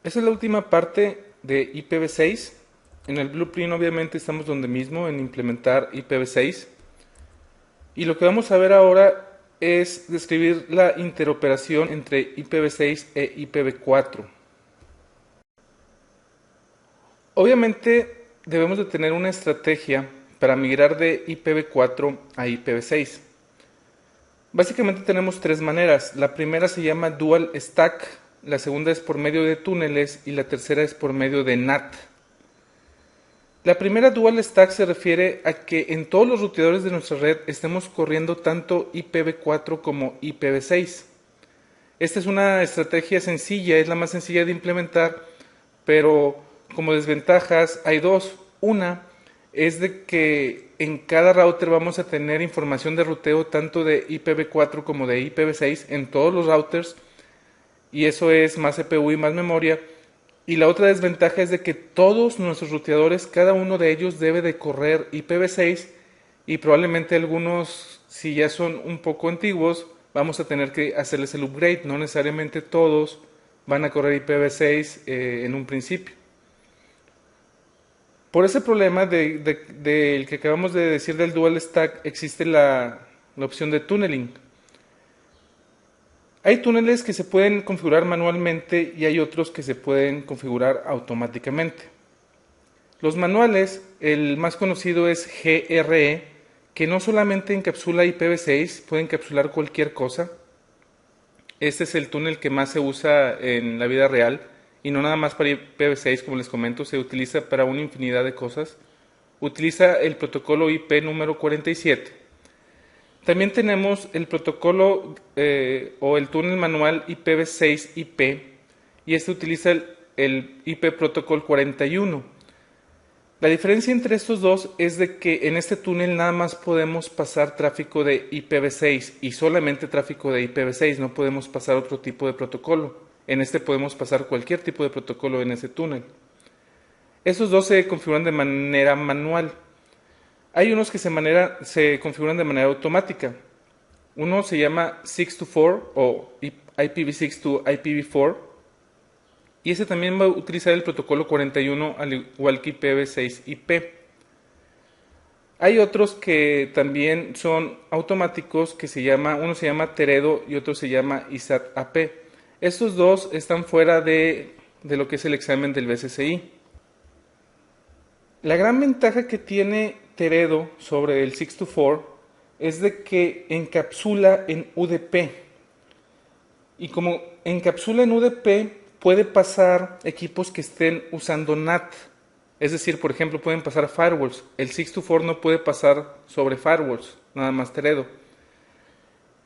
Esa es la última parte de IPv6. En el blueprint obviamente estamos donde mismo en implementar IPv6. Y lo que vamos a ver ahora es describir la interoperación entre IPv6 e IPv4. Obviamente debemos de tener una estrategia para migrar de IPv4 a IPv6. Básicamente tenemos tres maneras. La primera se llama Dual Stack, la segunda es por medio de túneles y la tercera es por medio de NAT. La primera Dual Stack se refiere a que en todos los ruteadores de nuestra red estemos corriendo tanto IPv4 como IPv6. Esta es una estrategia sencilla, es la más sencilla de implementar, pero como desventajas hay dos. Una es de que en cada router vamos a tener información de ruteo tanto de IPv4 como de IPv6 en todos los routers, y eso es más CPU y más memoria. Y la otra desventaja es de que todos nuestros ruteadores, cada uno de ellos debe de correr IPv6, y probablemente algunos, si ya son un poco antiguos, vamos a tener que hacerles el upgrade. No necesariamente todos van a correr IPv6 en un principio. Por ese problema del que acabamos de decir del dual stack, existe la opción de tunneling. Hay túneles que se pueden configurar manualmente y hay otros que se pueden configurar automáticamente. Los manuales, el más conocido es GRE, que no solamente encapsula IPv6, puede encapsular cualquier cosa. Este es el túnel que más se usa en la vida real, y no nada más para IPv6, como les comento, se utiliza para una infinidad de cosas. Utiliza el protocolo IP número 47. También tenemos el protocolo o el túnel manual IPv6-IP, y este utiliza el IP protocol 41. La diferencia entre estos dos es de que en este túnel nada más podemos pasar tráfico de IPv6 y solamente tráfico de IPv6, no podemos pasar otro tipo de protocolo. En este podemos pasar cualquier tipo de protocolo en ese túnel. Estos dos se configuran de manera manual. Hay unos que se configuran de manera automática. Uno se llama 624 o IPv6 to IPv4, y ese también va a utilizar el protocolo 41 al igual que IPv6-IP. Hay otros que también son automáticos, uno se llama Teredo y otro se llama ISAT-AP. Estos dos están fuera de lo que es el examen del BSSI. La gran ventaja que tiene Teredo sobre el 624 es de que encapsula en UDP. Y como encapsula en UDP, puede pasar equipos que estén usando NAT. Es decir, por ejemplo, pueden pasar firewalls. El 624 no puede pasar sobre firewalls, nada más Teredo.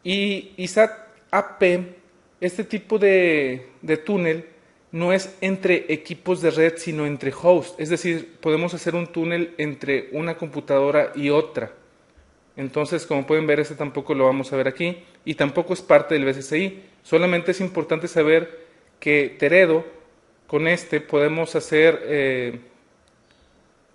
Y ISAT-AP, este tipo de túnel, no es entre equipos de red, sino entre hosts. Es decir, podemos hacer un túnel entre una computadora y otra. Entonces, como pueden ver, este tampoco lo vamos a ver aquí, y tampoco es parte del BSSI. Solamente es importante saber que Teredo, con este podemos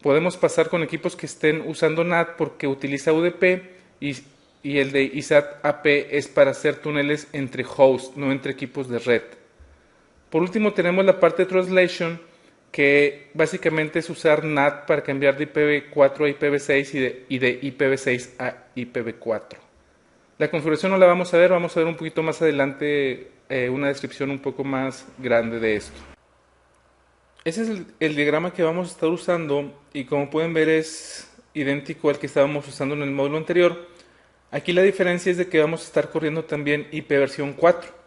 podemos pasar con equipos que estén usando NAT porque utiliza UDP, y el de ISAT-AP es para hacer túneles entre hosts, no entre equipos de red. Por último tenemos la parte de translation, que básicamente es usar NAT para cambiar de IPv4 a IPv6 y de IPv6 a IPv4. La configuración no la vamos a ver un poquito más adelante una descripción un poco más grande de esto. Ese es el diagrama que vamos a estar usando, y como pueden ver es idéntico al que estábamos usando en el módulo anterior. Aquí la diferencia es de que vamos a estar corriendo también IP versión 4.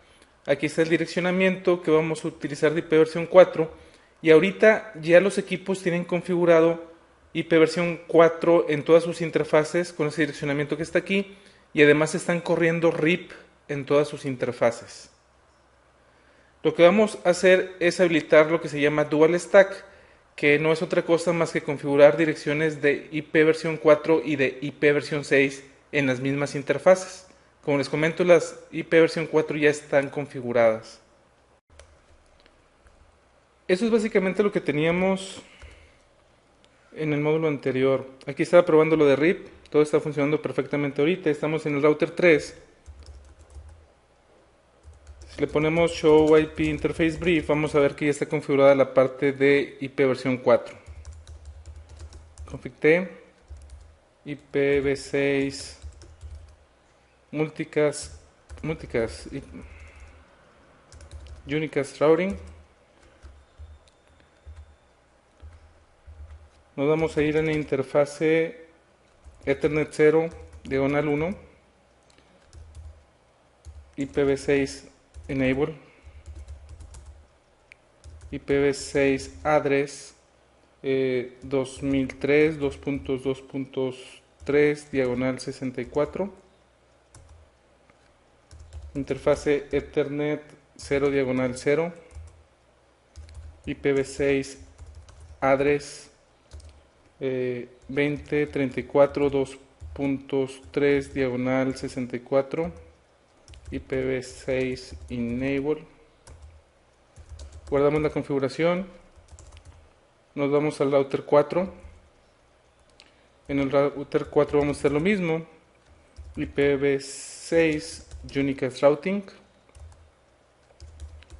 Aquí está el direccionamiento que vamos a utilizar de IP versión 4, y ahorita ya los equipos tienen configurado IP versión 4 en todas sus interfaces con ese direccionamiento que está aquí, y además están corriendo RIP en todas sus interfaces. Lo que vamos a hacer es habilitar lo que se llama Dual Stack, que no es otra cosa más que configurar direcciones de IP versión 4 y de IP versión 6 en las mismas interfaces. Como les comento, las IP versión 4 ya están configuradas. Eso es básicamente lo que teníamos en el módulo anterior. Aquí estaba probando lo de RIP, todo está funcionando perfectamente ahorita. Estamos en el router 3. Si le ponemos Show IP Interface Brief, vamos a ver que ya está configurada la parte de IP versión 4. Config T, IPv6, Multicast, Unicast Routing. Nos vamos a ir en la interfase Ethernet 0, diagonal 1, IPv6 Enable, IPv6 Address 2003, 2.2.3, diagonal 64, interfase Ethernet 0, diagonal 0, IPv6 Address 2034 2.3 diagonal 64, IPv6 Enable. Guardamos la configuración, nos vamos al router 4. En el router 4 vamos a hacer lo mismo, IPv6 Unicast Routing,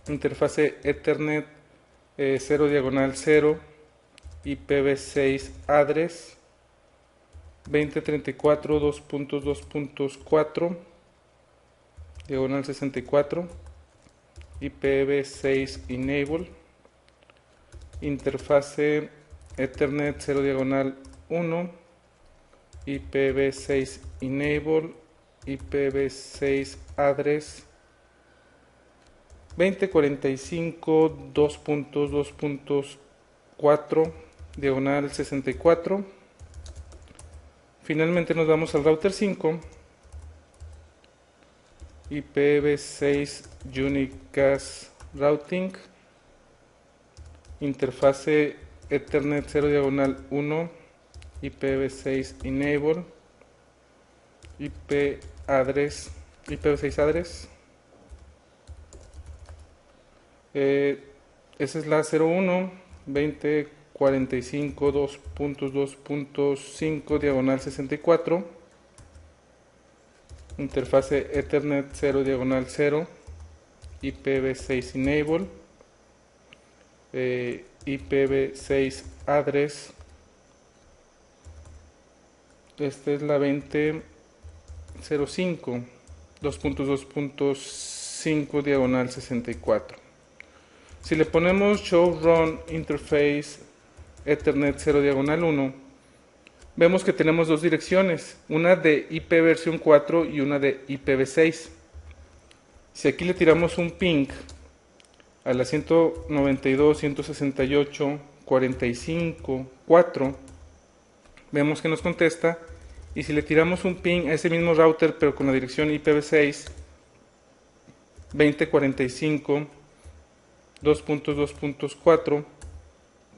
interfase Ethernet 0, diagonal 0, IPv6 Address 2034 2.2.4 diagonal 64, IPv6 Enable, interfase Ethernet 0, diagonal 1, IPv6 Enable, IPv6 Address 2045 2.2.4 diagonal 64. Finalmente nos vamos al router 5, IPv6 Unicast Routing, interfase Ethernet 0, diagonal 1, IPv6 Enable, IPv6 Address, esa es la 01, 2045 2.2.5 diagonal 64, interfase Ethernet 0, diagonal 0, IPv6 Enable, IPv6 Address, esta es la 2005 2.2.5 diagonal 64. Si le ponemos Show Run Interface Ethernet 0, diagonal 1, vemos que tenemos dos direcciones, una de IP versión 4 y una de IPv6. Si aquí le tiramos un ping a la 192.168.45.4, vemos que nos contesta, y si le tiramos un ping a ese mismo router pero con la dirección IPv6 2045 2.2.4,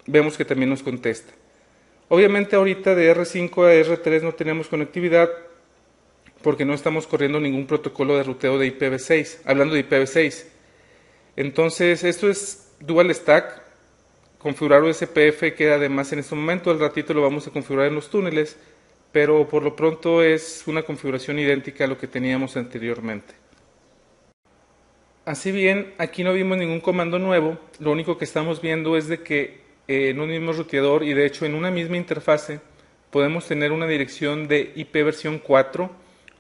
vemos que también nos contesta. Obviamente ahorita de R5 a R3 no tenemos conectividad porque no estamos corriendo ningún protocolo de ruteo de IPv6, hablando de IPv6. Entonces esto es Dual Stack, configurar USPF queda además en este momento, al ratito lo vamos a configurar en los túneles, pero por lo pronto es una configuración idéntica a lo que teníamos anteriormente. Así bien, aquí no vimos ningún comando nuevo, lo único que estamos viendo es de que en un mismo ruteador y de hecho en una misma interfase podemos tener una dirección de IP versión 4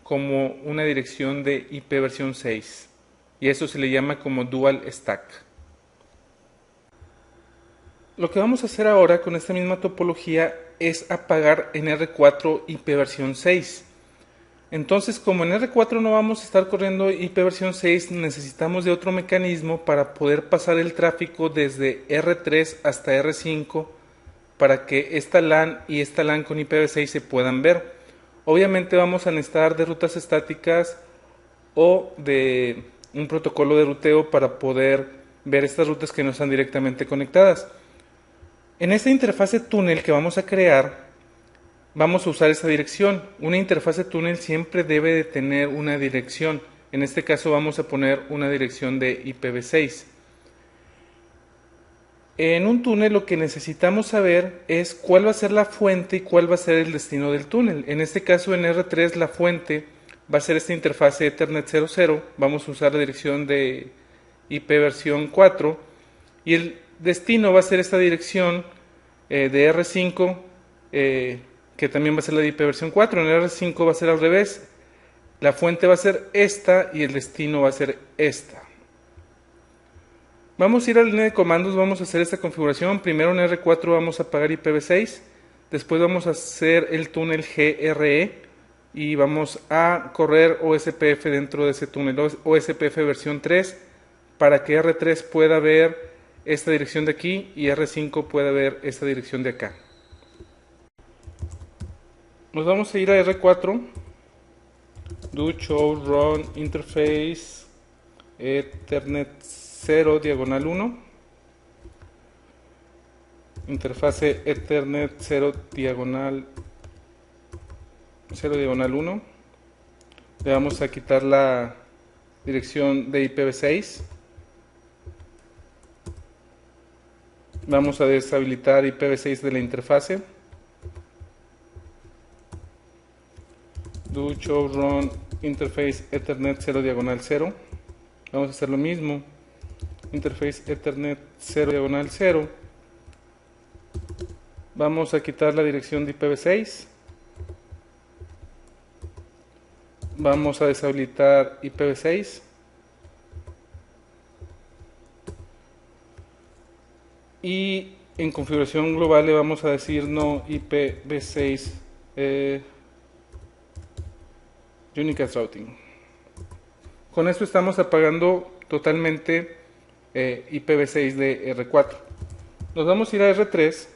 como una dirección de IP versión 6 y eso se le llama como Dual Stack. Lo que vamos a hacer ahora con esta misma topología es apagar en R4 IP versión 6. Entonces, como en R4 no vamos a estar corriendo IP versión 6, necesitamos de otro mecanismo para poder pasar el tráfico desde R3 hasta R5 para que esta LAN y esta LAN con IPv6 se puedan ver. Obviamente vamos a necesitar de rutas estáticas o de un protocolo de ruteo para poder ver estas rutas que no están directamente conectadas. En esta interfase túnel que vamos a crear, vamos a usar esta dirección. Una interfase túnel siempre debe de tener una dirección. En este caso vamos a poner una dirección de IPv6. En un túnel lo que necesitamos saber es cuál va a ser la fuente y cuál va a ser el destino del túnel. En este caso en R3 la fuente va a ser esta interfase Ethernet 00. Vamos a usar la dirección de IP versión 4, y el destino va a ser esta dirección de R5, que también va a ser la de IP versión 4. En el R5 va a ser al revés, la fuente va a ser esta y el destino va a ser esta. Vamos a ir a la línea de comandos, vamos a hacer esta configuración. Primero en R4 vamos a apagar IPv6, después vamos a hacer el túnel GRE y vamos a correr OSPF dentro de ese túnel, OSPF versión 3, para que R3 pueda ver esta dirección de aquí y R5 pueda ver esta dirección de acá. Nos vamos a ir a R4, do show run interface Ethernet 0 diagonal 1, interfase Ethernet 0 diagonal 1. Le vamos a quitar la dirección de IPv6. Vamos a deshabilitar IPv6 de la interfase. Do show run interface Ethernet 0 diagonal 0. Vamos a hacer lo mismo. Interface Ethernet 0 diagonal 0. Vamos a quitar la dirección de IPv6. Vamos a deshabilitar IPv6. Y en configuración global le vamos a decir no IPv6 Unicast Routing. Con esto estamos apagando totalmente IPv6 de R4. Nos vamos a ir a R3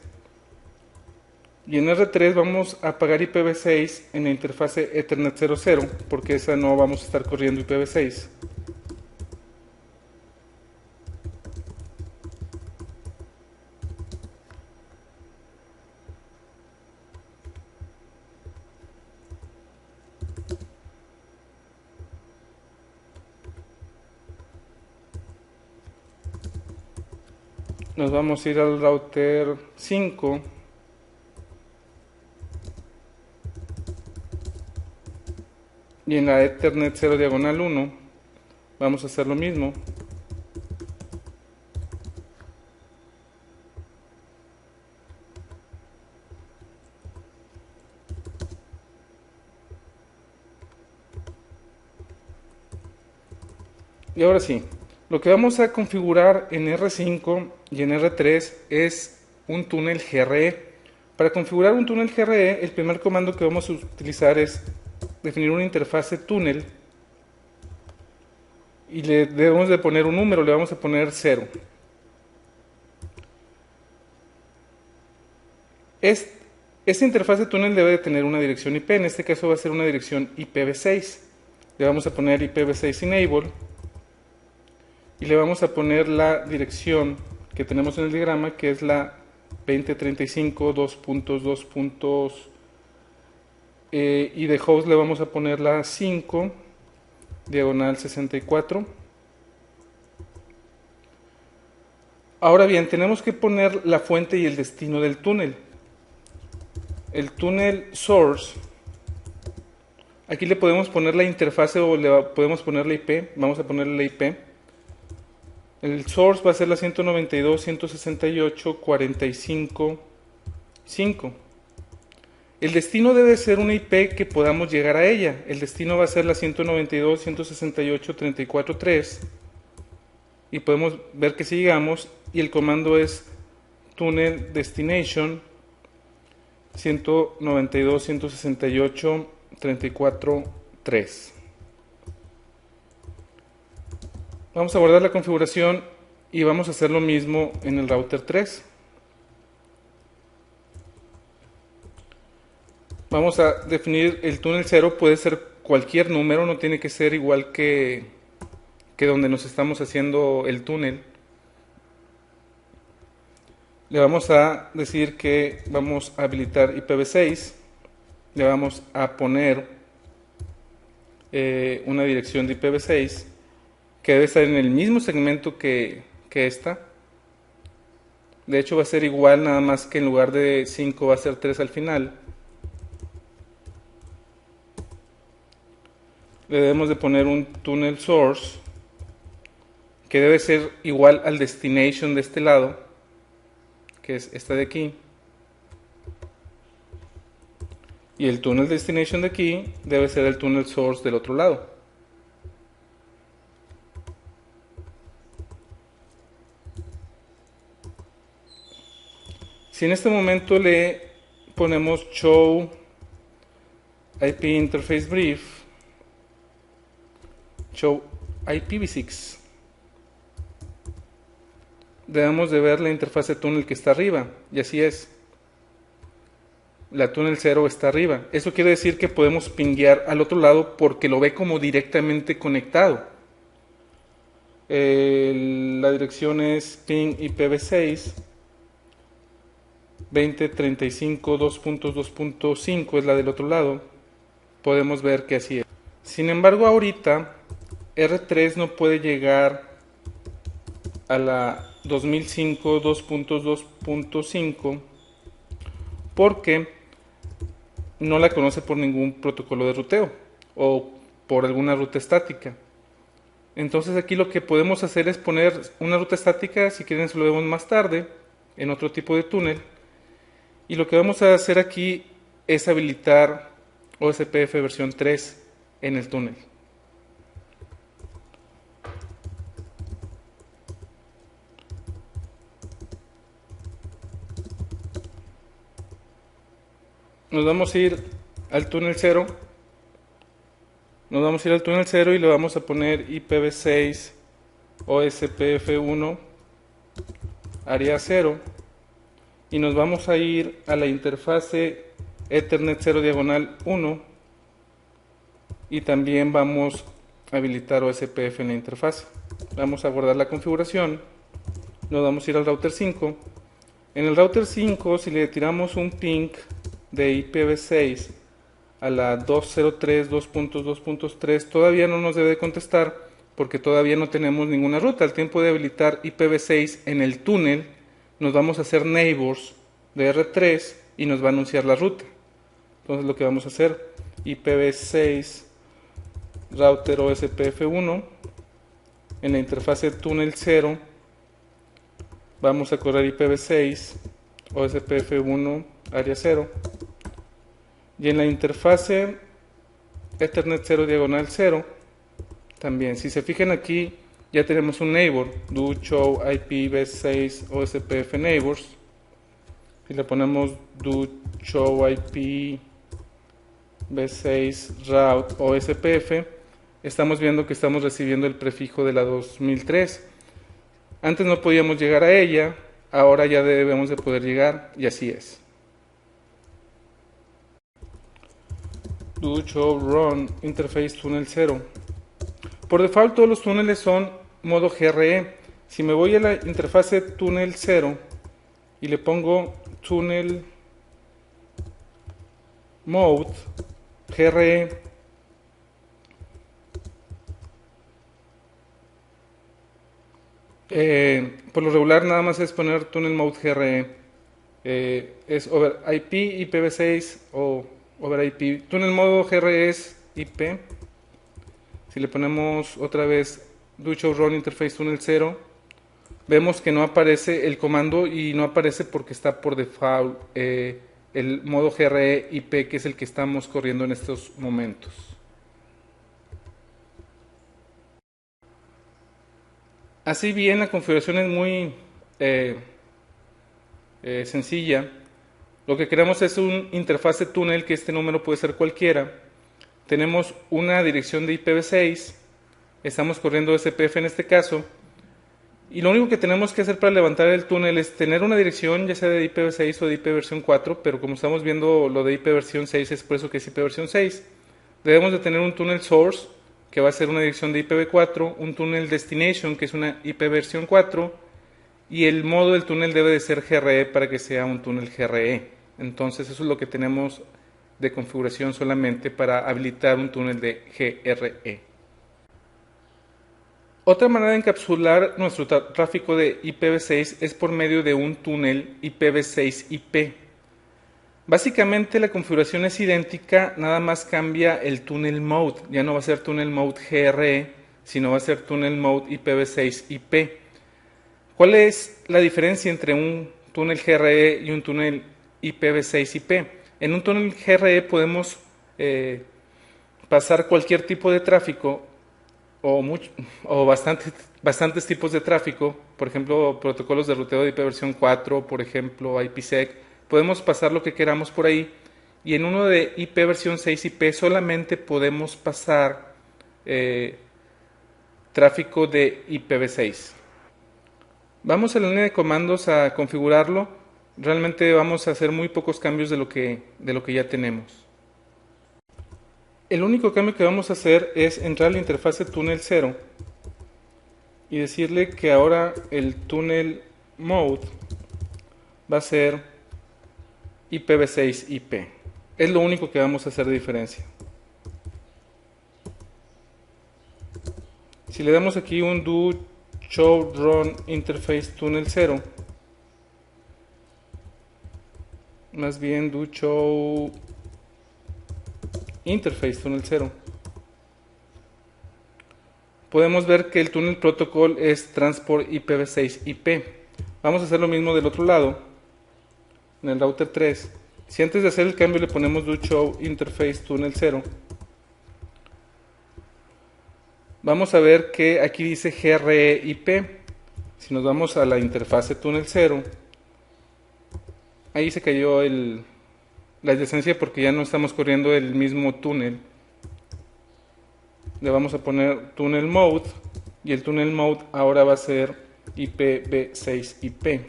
y en R3 vamos a apagar IPv6 en la interfase Ethernet 00, porque esa no vamos a estar corriendo IPv6. Nos vamos a ir al router 5 y en la Ethernet 0 diagonal 1 vamos a hacer lo mismo. Y ahora sí, lo que vamos a configurar en R5 y en R3 es un túnel GRE. Para configurar un túnel GRE, el primer comando que vamos a utilizar es definir una interfase túnel y le debemos de poner un número, le vamos a poner 0. Esta interfase túnel debe de tener una dirección IP, en este caso va a ser una dirección IPv6. Le vamos a poner IPv6 enable y le vamos a poner la dirección que tenemos en el diagrama, que es la 2035 2.2. Y de host le vamos a poner la 5 diagonal 64. Ahora bien, tenemos que poner la fuente y el destino del túnel. El túnel source, aquí le podemos poner la interfase o le podemos poner la IP. Vamos a ponerle la IP. El source va a ser la 192.168.45.5. El destino debe ser una IP que podamos llegar a ella. El destino va a ser la 192.168.34.3 y podemos ver que si llegamos, y el comando es tunnel destination 192.168.34.3. Vamos a guardar la configuración y vamos a hacer lo mismo en el router 3. Vamos a definir el túnel 0, puede ser cualquier número, no tiene que ser igual que donde nos estamos haciendo el túnel. Le vamos a decir que vamos a habilitar IPv6, le vamos a poner una dirección de IPv6 que debe estar en el mismo segmento que esta. De hecho va a ser igual, nada más que en lugar de 5 va a ser 3 al final. Le debemos de poner un tunnel source que debe ser igual al destination de este lado, que es esta de aquí. Y el tunnel destination de aquí debe ser el tunnel source del otro lado. Si en este momento le ponemos show IP interface brief, show IPv6, debemos de ver la interfase túnel que está arriba, y así es. La túnel 0 está arriba. Eso quiere decir que podemos pinguear al otro lado porque lo ve como directamente conectado. La dirección es ping IPv6 20.35.2.2.5 es la del otro lado. Podemos ver que así es. Sin embargo, ahorita R3 no puede llegar a la 2005 2.2.5 porque no la conoce por ningún protocolo de ruteo o por alguna ruta estática. Entonces aquí lo que podemos hacer es poner una ruta estática, si quieren se lo vemos más tarde, en otro tipo de túnel. Y lo que vamos a hacer aquí es habilitar OSPF versión 3 en el túnel. Nos vamos a ir al túnel 0. Nos vamos a ir al túnel 0 y le vamos a poner IPv6 OSPF1 área 0. Y nos vamos a ir a la interfase Ethernet 0 diagonal 1. Y también vamos a habilitar OSPF en la interfase. Vamos a guardar la configuración. Nos vamos a ir al router 5. En el router 5, si le tiramos un ping de IPv6 a la 203.2.2.3 todavía no nos debe de contestar porque todavía no tenemos ninguna ruta. Al tiempo de habilitar IPv6 en el túnel nos vamos a hacer neighbors de R3 y nos va a anunciar la ruta. Entonces lo que vamos a hacer, IPv6 router OSPF1 en la interfase túnel 0 vamos a correr IPv6 OSPF1 área 0 y en la interfase Ethernet 0 diagonal 0 también. Si se fijan aquí ya tenemos un neighbor, do show IPv6 OSPF neighbors. Si le ponemos do show IPv6 route OSPF, estamos viendo que estamos recibiendo el prefijo de la 2003. Antes no podíamos llegar a ella, ahora ya debemos de poder llegar y así es. Do show run interface tunnel 0. Por default todos los túneles son modo GRE. Si me voy a la interfase túnel 0 y le pongo tunnel mode GRE, por lo regular nada más es poner tunnel mode GRE. Es over IP, IPv6 o over IP. Tunnel mode GRE es IP. Si le ponemos otra vez do show run interface tunnel 0, vemos que no aparece el comando y no aparece porque está por default el modo GRE IP, que es el que estamos corriendo en estos momentos. Así bien, la configuración es muy sencilla. Lo que queremos es un interfase túnel, que este número puede ser cualquiera. Tenemos una dirección de IPv6, estamos corriendo SPF en este caso, y lo único que tenemos que hacer para levantar el túnel es tener una dirección, ya sea de IPv6 o de IP versión 4, pero como estamos viendo lo de IP versión 6 es por eso que es IP versión 6. Debemos de tener un túnel source, que va a ser una dirección de IPv4, un túnel destination, que es una IP versión 4, y el modo del túnel debe de ser GRE para que sea un túnel GRE. Entonces eso es lo que tenemos de configuración solamente para habilitar un túnel de GRE. Otra manera de encapsular nuestro tráfico de IPv6 es por medio de un túnel IPv6-IP. Básicamente la configuración es idéntica, nada más cambia el tunnel mode. Ya no va a ser tunnel mode GRE, sino va a ser Tunnel Mode IPv6-IP. ¿Cuál es la diferencia entre un túnel GRE y un túnel IPv6-IP? En un túnel GRE podemos pasar cualquier tipo de tráfico o bastantes tipos de tráfico, por ejemplo, protocolos de ruteo de IP versión 4, por ejemplo, IPsec. Podemos pasar lo que queramos por ahí, y en uno de IP versión 6IP solamente podemos pasar tráfico de IPv6. Vamos a la línea de comandos a configurarlo. Realmente vamos a hacer muy pocos cambios de lo que ya tenemos. El único cambio que vamos a hacer es entrar a la interfase Tunnel 0 y decirle que ahora el Tunnel Mode va a ser IPv6-IP. Es lo único que vamos a hacer de diferencia. Si le damos aquí un do show run interface tunnel 0, más bien do show interface tunnel 0, podemos ver que el tunnel protocol es transport IPv6-IP. Vamos a hacer lo mismo del otro lado, en el router 3. Si antes de hacer el cambio le ponemos do show interface tunnel 0, vamos a ver que aquí dice GRE-IP. Si nos vamos a la interfase tunnel 0, ahí se cayó la adyacencia porque ya no estamos corriendo el mismo túnel. Le vamos a poner tunnel mode y el tunnel mode ahora va a ser IPv6-IP.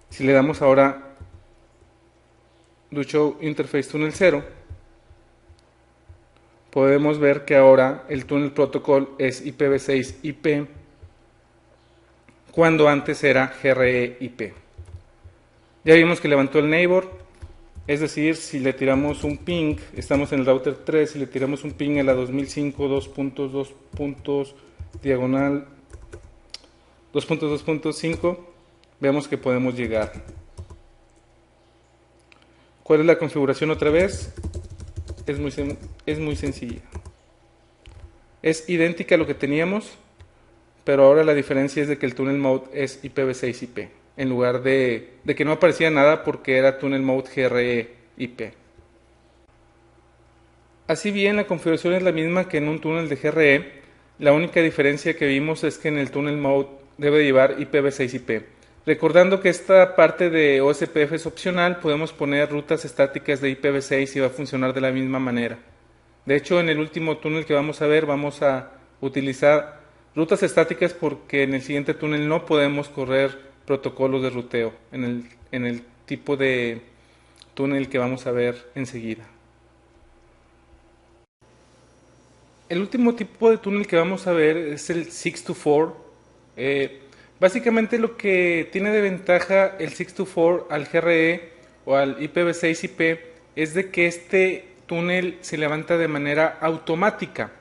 Si le damos ahora do show interface tunnel 0, podemos ver que ahora el tunnel protocol es IPv6-IP cuando antes era GRE-IP. Ya vimos que levantó el neighbor. Es decir, si le tiramos un ping, estamos en el router 3, si le tiramos un ping en la 2005 2.2. diagonal 2.2.5, vemos que podemos llegar. ¿Cuál es la configuración otra vez? Es muy sencilla. Es idéntica a lo que teníamos, pero ahora la diferencia es de que el tunnel mode es IPv6-IP. En lugar de que no aparecía nada porque era Tunnel Mode GRE-IP. Así bien, la configuración es la misma que en un túnel de GRE. La única diferencia que vimos es que en el Tunnel Mode debe llevar IPv6-IP. Recordando que esta parte de OSPF es opcional, podemos poner rutas estáticas de IPv6 y va a funcionar de la misma manera. De hecho, en el último túnel que vamos a ver, vamos a utilizar rutas estáticas porque en el siguiente túnel no podemos correr protocolos de ruteo en el tipo de túnel que vamos a ver enseguida. El último tipo de túnel que vamos a ver es el 624. Básicamente lo que tiene de ventaja el 624 al GRE o al IPv6-IP es de que este túnel se levanta de manera automática.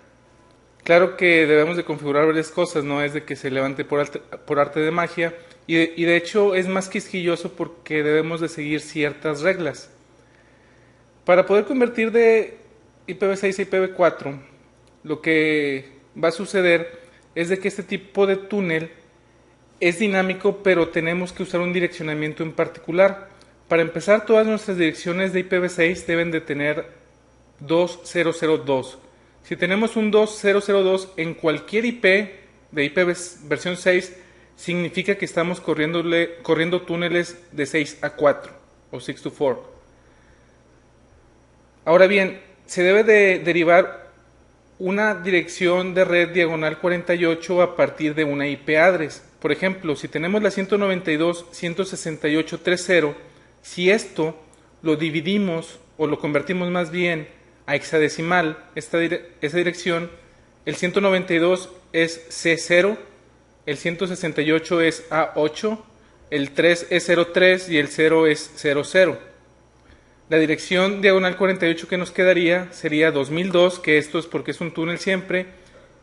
Claro que debemos de configurar varias cosas, no es de que se levante por arte de magia, y de hecho es más quisquilloso porque debemos de seguir ciertas reglas. Para poder convertir de IPv6 a IPv4, lo que va a suceder es de que este tipo de túnel es dinámico, pero tenemos que usar un direccionamiento en particular. Para empezar, todas nuestras direcciones de IPv6 deben de tener 2002. Si tenemos un 2002 en cualquier IP de IPv versión 6, significa que estamos corriendo túneles de 6 a 4 o 6 to 4. Ahora bien, se debe de derivar una dirección de red diagonal 48 a partir de una IP address. Por ejemplo, si tenemos la 192.168.3.0, si esto lo dividimos o lo convertimos más bien a hexadecimal, esa dirección, el 192 es C0, el 168 es A8, el 3 es 03 y el 0 es 00. La dirección diagonal 48 que nos quedaría sería 2002, que esto es porque es un túnel siempre,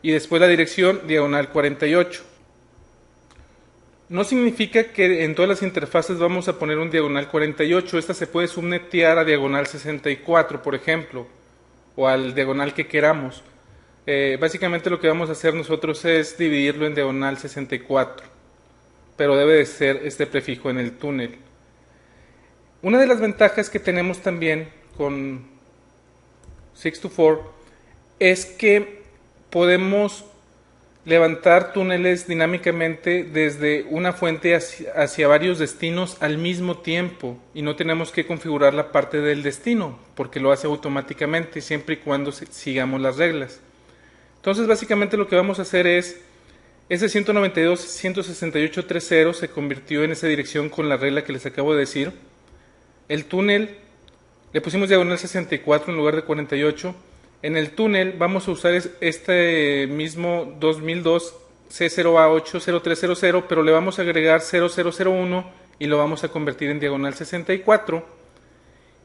y después la dirección diagonal 48. No significa que en todas las interfaces vamos a poner un diagonal 48, esta se puede subnetear a diagonal 64, por ejemplo, o al diagonal que queramos. Básicamente lo que vamos a hacer nosotros es dividirlo en diagonal 64, pero debe de ser este prefijo en el túnel. Una de las ventajas que tenemos también con 624 es que podemos levantar túneles dinámicamente desde una fuente hacia varios destinos al mismo tiempo y no tenemos que configurar la parte del destino porque lo hace automáticamente siempre y cuando sigamos las reglas. Entonces básicamente lo que vamos a hacer es ese 192.168.3.0 se convirtió en esa dirección con la regla que les acabo de decir. El túnel le pusimos diagonal 64 en lugar de 48. En el túnel vamos a usar este mismo 2002 C0A80300, pero le vamos a agregar 0001 y lo vamos a convertir en diagonal 64.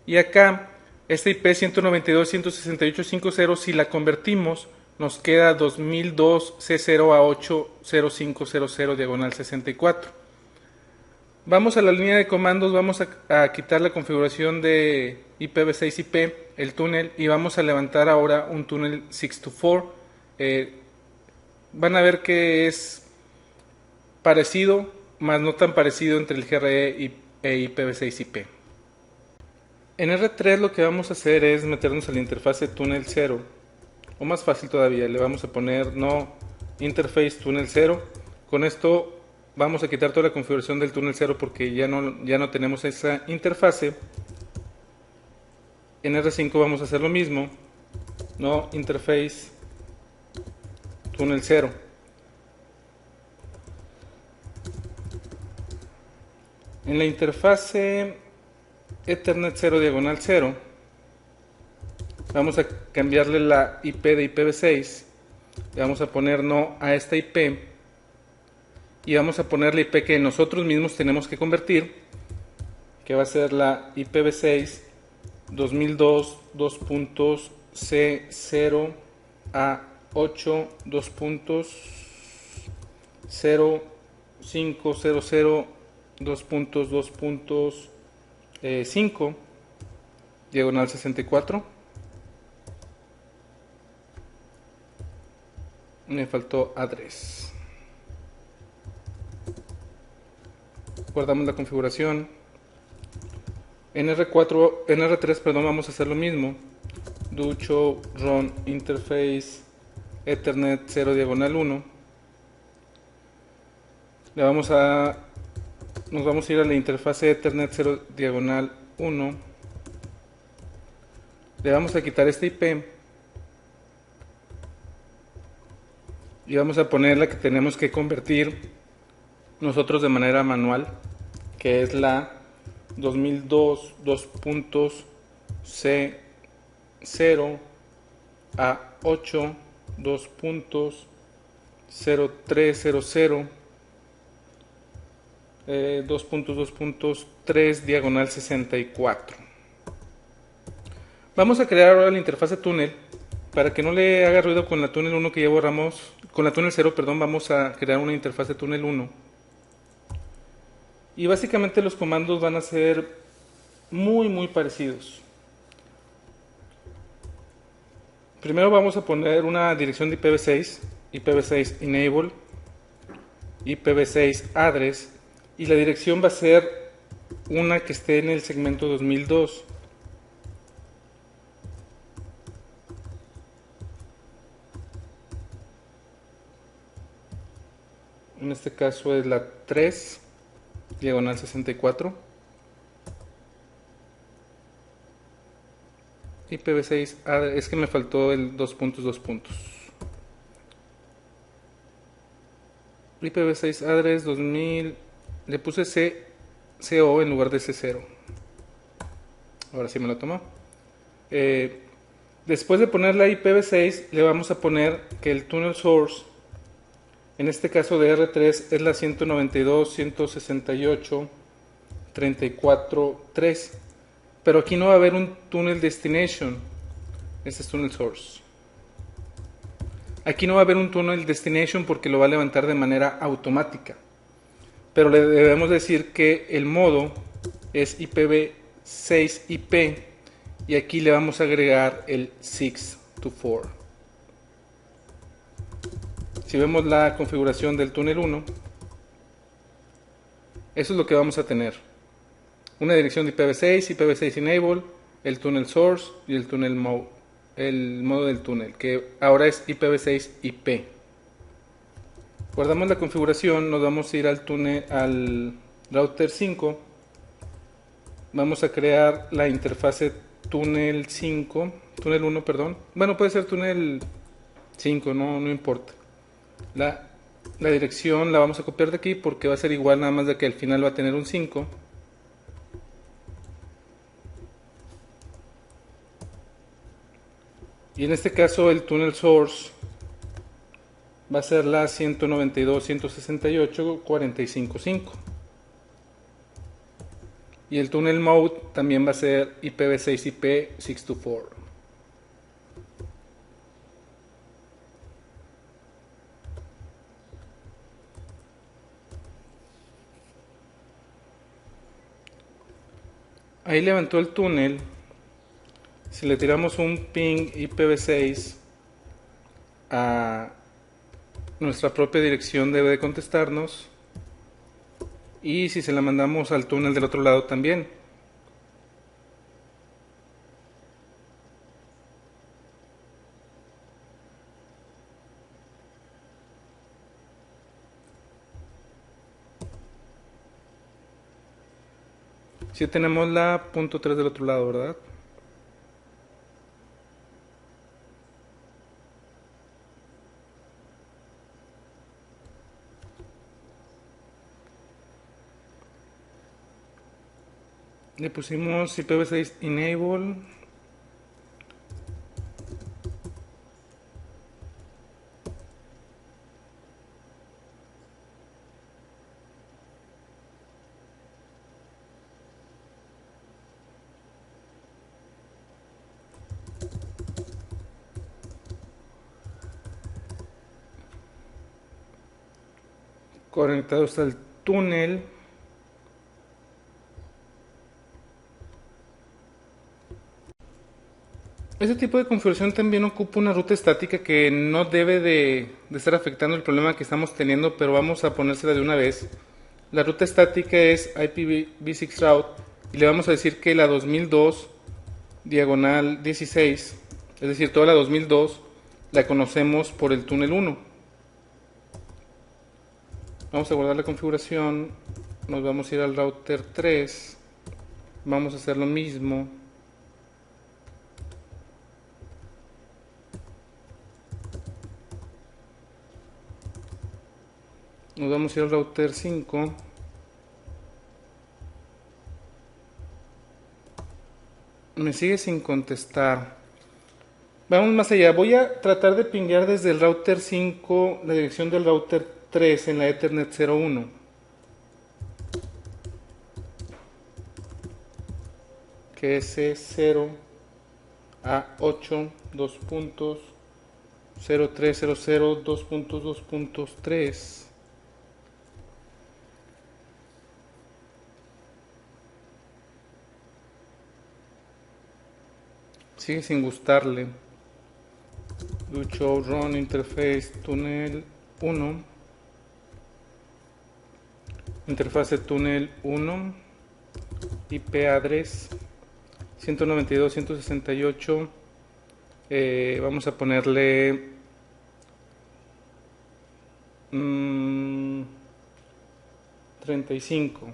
Y acá, esta IP 192.168.50, si la convertimos, nos queda 2002 C0A80500 diagonal 64. Vamos a la línea de comandos, vamos a quitar la configuración de IPv6IP, el túnel, y vamos a levantar ahora un túnel 624. Van a ver que es parecido, más no tan parecido entre el GRE e IPv6IP. En R3 lo que vamos a hacer es meternos a la interfase túnel 0, o más fácil todavía, le vamos a poner no interface túnel 0. Con esto vamos a quitar toda la configuración del túnel 0 porque ya no tenemos esa interfase. En R5 vamos a hacer lo mismo, no interface túnel 0. En la interfase Ethernet 0 diagonal 0 vamos a cambiarle la IP de IPv6, le vamos a poner no a esta IP y vamos a poner la IP que nosotros mismos tenemos que convertir, que va a ser la IPv6 2002.C0A8 2.0500 2.2.5 diagonal 64. Me faltó address. Guardamos la configuración. En R3, perdón, vamos a hacer lo mismo. Do show run interface Ethernet 0 diagonal 1. Nos vamos a ir a la interfase Ethernet 0 diagonal 1. Le vamos a quitar esta IP y vamos a poner la que tenemos que convertir nosotros de manera manual, que es la 2002 2.C0 a 8 2.0300 2.2.3 diagonal 64. Vamos a crear ahora la interfase túnel. Para que no le haga ruido con la túnel 1 que ya borramos, con la túnel 0, perdón, vamos a crear una interfase túnel 1. Y básicamente los comandos van a ser muy parecidos. Primero vamos a poner una dirección de IPv6, IPv6 enable, IPv6 address, y la dirección va a ser una que esté en el segmento 2002. En este caso es la 3 diagonal 64. IPv6 address, es que me faltó el 2 puntos. IPv6 address 2000, le puse CO en lugar de C0. Ahora sí me lo tomó. Después de poner la IPv6 le vamos a poner que el tunnel source, en este caso de R3, es la 192.168.34.3, pero aquí no va a haber un tunnel destination. Este es tunnel source. Aquí no va a haber un tunnel destination porque lo va a levantar de manera automática, pero le debemos decir que el modo es IPv6IP y aquí le vamos a agregar el 6 to 4. Si vemos la configuración del túnel 1, eso es lo que vamos a tener. Una dirección de IPv6, IPv6 enable, el túnel source y el túnel mode, el modo del túnel, que ahora es IPv6 IP. Guardamos la configuración, nos vamos a ir al túnel, al router 5. Vamos a crear la interfase túnel 5, túnel 1, perdón. Bueno, puede ser túnel 5, no importa. La dirección la vamos a copiar de aquí porque va a ser igual, nada más de que al final va a tener un 5. Y en este caso el túnel source va a ser la 192.168.45.5. Y el túnel mode también va a ser IPv6 IP624. Ahí levantó el túnel. Si le tiramos un ping IPv6 a nuestra propia dirección, debe de contestarnos. Y si se la mandamos al túnel del otro lado también. Si tenemos la punto 3 del otro lado, ¿verdad? Le pusimos IPv6 enable. Conectado hasta el túnel. Este tipo de configuración también ocupa una ruta estática que no debe de estar afectando el problema que estamos teniendo, pero vamos a ponérsela de una vez. La ruta estática es IPv6 route y le vamos a decir que la 2002 diagonal 16, es decir, toda la 2002 la conocemos por el túnel 1. Vamos a guardar la configuración, nos vamos a ir al router 3, vamos a hacer lo mismo. Nos vamos a ir al router 5. Me sigue sin contestar. Vamos más allá. Voy a tratar de pinguear desde el router 5 la dirección del router 3 en la Ethernet 01. Que es C0 a 8 2 puntos 0300 2.2.3. Sigue sin gustarle. Do show run interface túnel 1. Interfase túnel 1. IP address 192.168. Vamos a ponerle 35.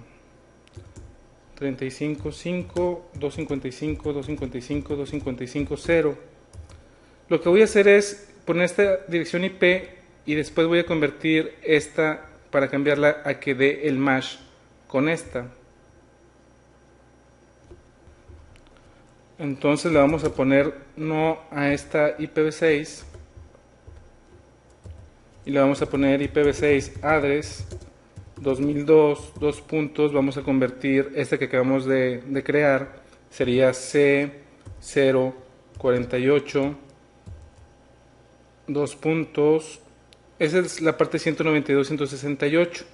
35.5, 255, 255, 255, 0. Lo que voy a hacer es poner esta dirección IP y después voy a convertir esta para cambiarla a que dé el match con esta. Entonces le vamos a poner no a esta IPv6 y le vamos a poner IPv6 address 2002, dos puntos, vamos a convertir esta que acabamos de crear, sería C048, dos puntos, esa es la parte 192.168.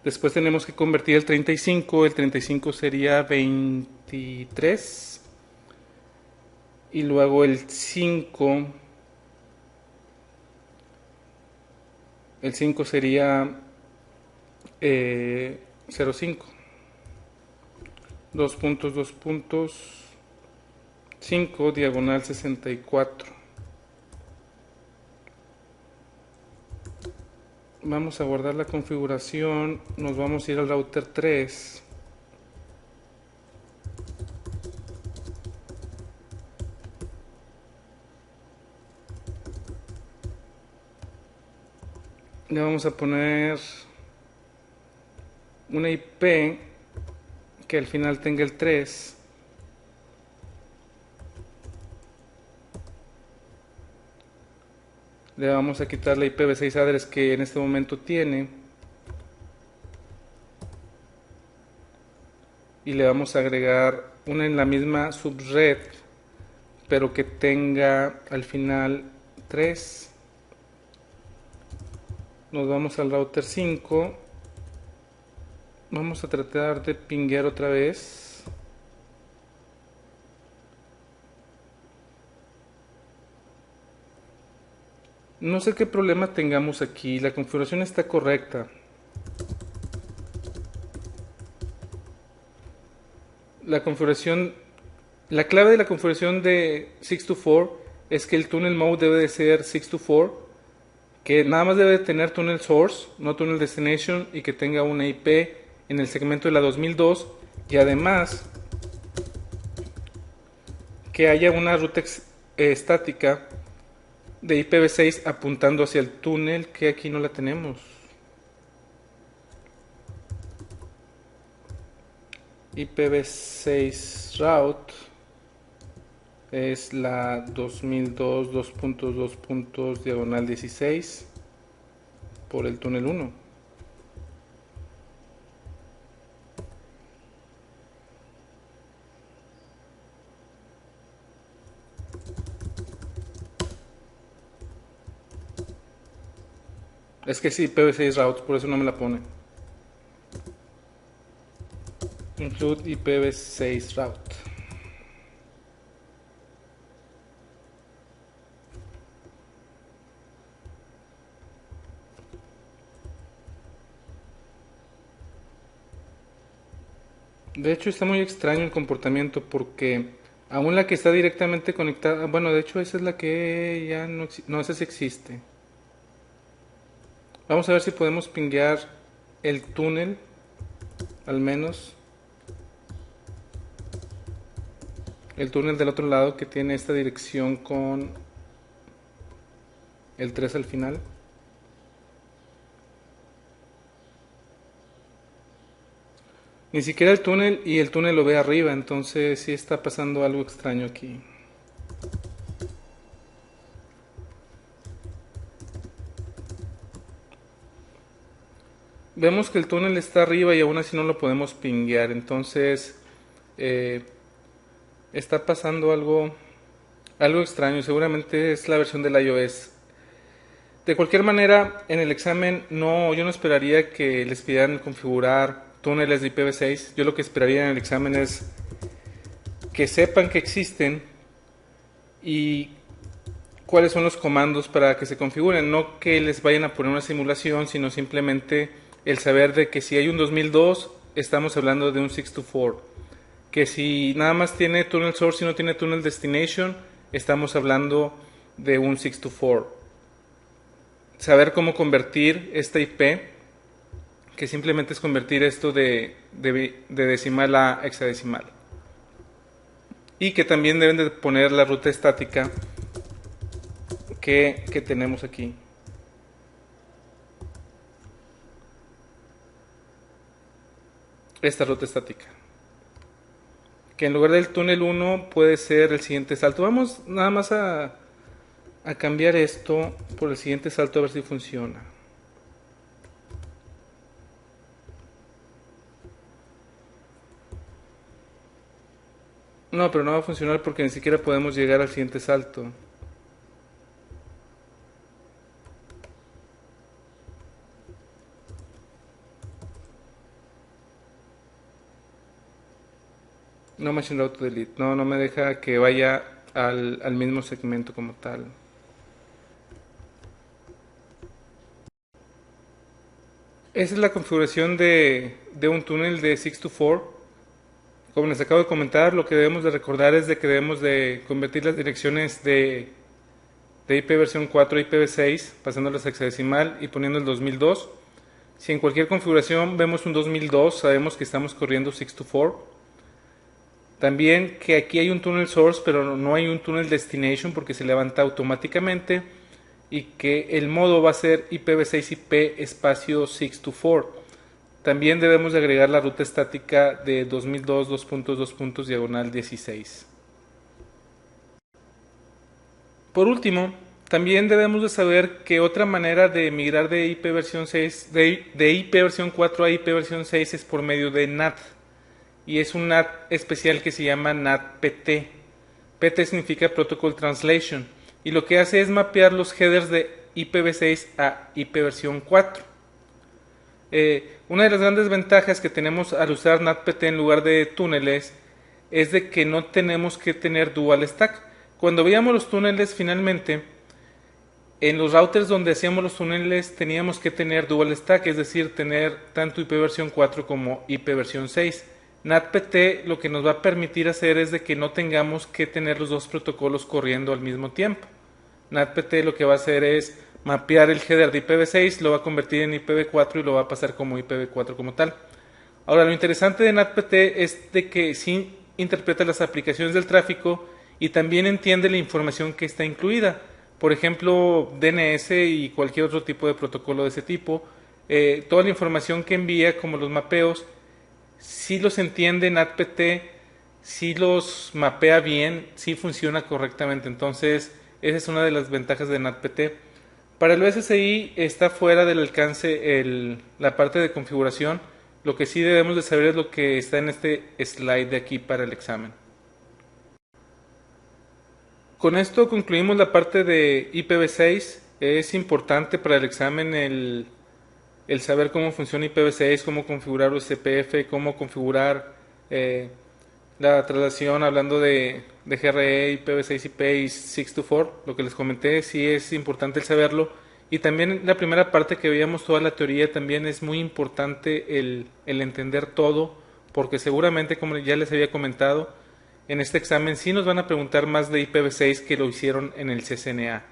Después tenemos que convertir el 35 sería 23, y luego el 5 El 5 sería 0,5. 2 puntos, 2 puntos, 5 diagonal 64. Vamos a guardar la configuración, nos vamos a ir al router 3. Le vamos a poner una IP que al final tenga el 3. Le vamos a quitar la IPv6 address que en este momento tiene. Y le vamos a agregar una en la misma subred, pero que tenga al final 3. Nos vamos al router 5. Vamos a tratar de pinguear otra vez. No sé qué problema tengamos aquí. La configuración está correcta. La configuración, la clave de la configuración de 624 es que el tunnel mode debe de ser 624, que nada más debe de tener tunnel source, no tunnel destination, y que tenga una IP en el segmento de la 2002, y además que haya una ruta estática de IPv6 apuntando hacia el túnel, que aquí no la tenemos. IPv6 route es la 2002 2.2 diagonal 16 por el túnel 1. Es que sí, IPv6 route, por eso no me la pone. Include IPv6 route. De hecho está muy extraño el comportamiento porque aún la que está directamente conectada, bueno, de hecho esa es la que ya no existe, no, esa sí existe. Vamos a ver si podemos pinguear el túnel, al menos el túnel del otro lado que tiene esta dirección con el 3 al final. Ni siquiera el túnel, y el túnel lo ve arriba, entonces sí está pasando algo extraño aquí. Vemos que el túnel está arriba y aún así no lo podemos pinguear, entonces está pasando algo extraño, seguramente es la versión del iOS. De cualquier manera, en el examen yo no esperaría que les pidieran configurar túneles de IPv6. Yo lo que esperaría en el examen es que sepan que existen y cuáles son los comandos para que se configuren. No que les vayan a poner una simulación, sino simplemente el saber de que si hay un 2002, estamos hablando de un 624. Que si nada más tiene tunnel source y no tiene tunnel destination, estamos hablando de un 624. Saber cómo convertir esta IP, que simplemente es convertir esto de decimal a hexadecimal. Y que también deben de poner la ruta estática que tenemos aquí. Esta ruta estática. Que en lugar del túnel 1 puede ser el siguiente salto. Vamos nada más a cambiar esto por el siguiente salto a ver si funciona. No, pero no va a funcionar porque ni siquiera podemos llegar al siguiente salto. No machine route delete. No me deja que vaya al mismo segmento como tal. Esa es la configuración de un túnel de 624. Como les acabo de comentar, lo que debemos de recordar es de que debemos de convertir las direcciones de IP versión 4 a IPv6, pasándolas a hexadecimal y poniendo el 2002. Si en cualquier configuración vemos un 2002, sabemos que estamos corriendo 624. También que aquí hay un túnel source, pero no hay un túnel destination porque se levanta automáticamente, y que el modo va a ser IPv6IP espacio 624. También debemos de agregar la ruta estática de 2002 diagonal 16. Por último, también debemos de saber que otra manera de migrar de IP versión 6, de IP versión 4 a IP versión 6 es por medio de NAT. Y es un NAT especial que se llama NAT-PT. PT significa Protocol Translation. Y lo que hace es mapear los headers de IPv6 a IP versión 4. Una de las grandes ventajas que tenemos al usar NAT-PT en lugar de túneles es de que no tenemos que tener dual stack. Cuando veíamos los túneles, finalmente, en los routers donde hacíamos los túneles teníamos que tener dual stack, es decir, tener tanto IP versión 4 como IP versión 6. NAT-PT lo que nos va a permitir hacer es de que no tengamos que tener los dos protocolos corriendo al mismo tiempo. NAT-PT lo que va a hacer es mapear el header de IPv6, lo va a convertir en IPv4 y lo va a pasar como IPv4 como tal. Ahora, lo interesante de NAT-PT es de que sí interpreta las aplicaciones del tráfico y también entiende la información que está incluida. Por ejemplo, DNS y cualquier otro tipo de protocolo de ese tipo. Toda la información que envía, como los mapeos, si los entiende NAT-PT, si los mapea bien, si funciona correctamente. Entonces, esa es una de las ventajas de NAT-PT. Para el OSSI está fuera del alcance la parte de configuración. Lo que sí debemos de saber es lo que está en este slide de aquí para el examen. Con esto concluimos la parte de IPv6. Es importante para el examen el saber cómo funciona IPv6, cómo configurar USPF, cómo configurar la traslación hablando de GRE, IPv6IP y 624. Lo que les comenté, sí es importante el saberlo. Y también la primera parte que veíamos toda la teoría, también es muy importante el entender todo, porque seguramente, como ya les había comentado, en este examen sí nos van a preguntar más de IPv6 que lo hicieron en el CCNA.